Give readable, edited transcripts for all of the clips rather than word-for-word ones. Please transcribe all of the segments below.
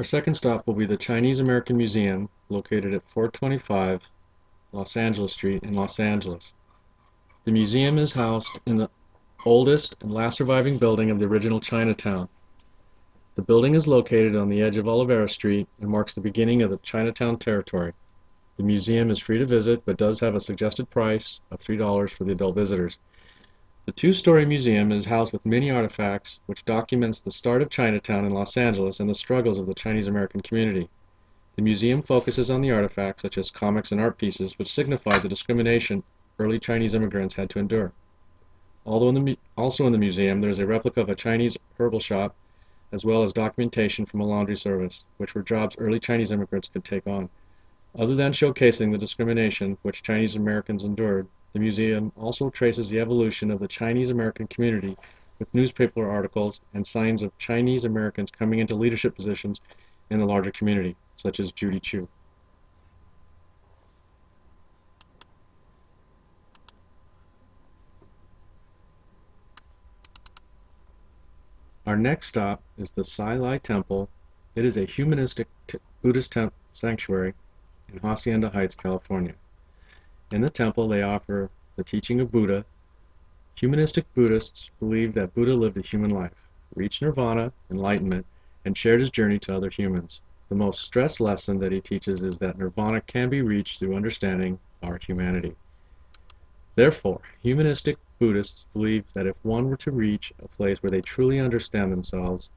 Our second stop will be the Chinese American Museum, located at 425 Los Angeles Street in Los Angeles. The museum is housed in the oldest and last surviving building of the original Chinatown. The building is located on the edge of Olivera Street and marks the beginning of the Chinatown territory. The museum is free to visit, but does have a suggested price of $3 for the adult visitors. The two-story museum is housed with many artifacts which documents the start of Chinatown in Los Angeles and the struggles of the Chinese American community. The museum focuses on the artifacts such as comics and art pieces which signify the discrimination early Chinese immigrants had to endure. Also in the museum there is a replica of a Chinese herbal shop as well as documentation from a laundry service, which were jobs early Chinese immigrants could take on. Other than showcasing the discrimination which Chinese Americans endured, the museum also traces the evolution of the Chinese American community with newspaper articles and signs of Chinese Americans coming into leadership positions in the larger community, such as Judy Chu. Our next stop is the Sai Lai Temple. It is a humanistic Buddhist sanctuary in Hacienda Heights, California. In the temple, they offer the teaching of Buddha. Humanistic Buddhists believe that Buddha lived a human life, reached nirvana, enlightenment, and shared his journey to other humans. The most stressed lesson that he teaches is that nirvana can be reached through understanding our humanity. Therefore, humanistic Buddhists believe that if one were to reach a place where they truly understand themselves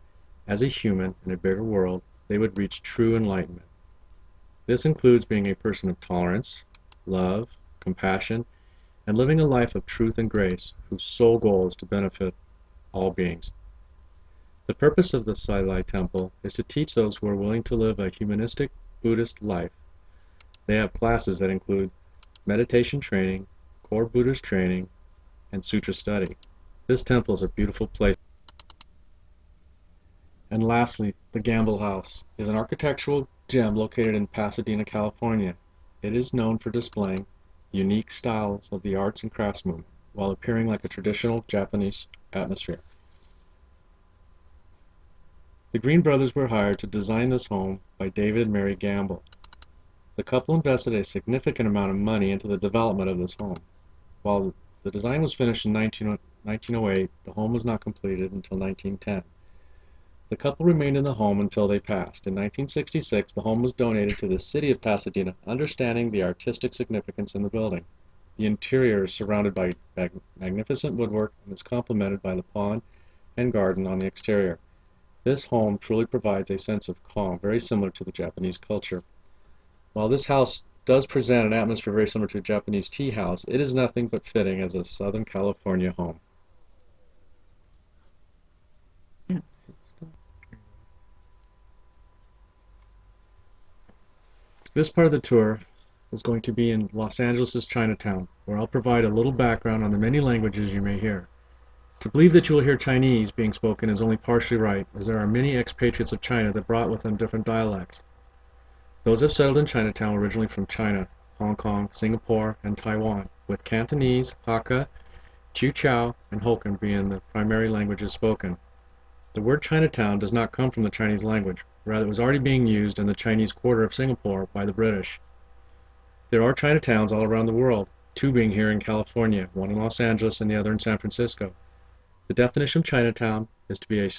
as a human in a bigger world, they would reach true enlightenment. This includes being a person of tolerance, love, compassion, and living a life of truth and grace, whose sole goal is to benefit all beings. The purpose of the Sai Lai Temple is to teach those who are willing to live a humanistic Buddhist life. They have classes that include meditation training, core Buddhist training, and sutra study. This temple is a beautiful place. And lastly, the Gamble House is an architectural gem located in Pasadena, California. It is known for displaying unique styles of the arts and crafts movement while appearing like a traditional Japanese atmosphere. The Green brothers were hired to design this home by David and Mary Gamble. The couple invested a significant amount of money into the development of this home. While the design was finished in 1908, the home was not completed until 1910. The couple remained in the home until they passed. In 1966, the home was donated to the city of Pasadena, understanding the artistic significance in the building. The interior is surrounded by magnificent woodwork and is complemented by the pond and garden on the exterior. This home truly provides a sense of calm, very similar to the Japanese culture. While this house does present an atmosphere very similar to a Japanese tea house, it is nothing but fitting as a Southern California home. This part of the tour is going to be in Los Angeles' Chinatown, where I'll provide a little background on the many languages you may hear. To believe that you will hear Chinese being spoken is only partially right, as there are many expatriates of China that brought with them different dialects. Those have settled in Chinatown originally from China, Hong Kong, Singapore, and Taiwan, with Cantonese, Hakka, Chiu-Chow, and Hokkien being the primary languages spoken. The word Chinatown does not come from the Chinese language, rather it was already being used in the Chinese quarter of Singapore by the British. There are Chinatowns all around the world, two being here in California, one in Los Angeles and the other in San Francisco. The definition of Chinatown is to be a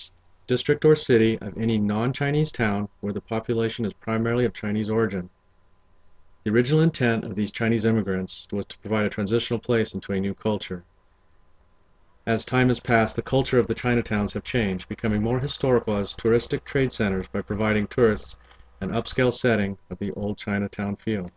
district or city of any non-Chinese town where the population is primarily of Chinese origin. The original intent of these Chinese immigrants was to provide a transitional place into a new culture. As time has passed, the culture of the Chinatowns have changed, becoming more historical as touristic trade centers by providing tourists an upscale setting of the old Chinatown feel.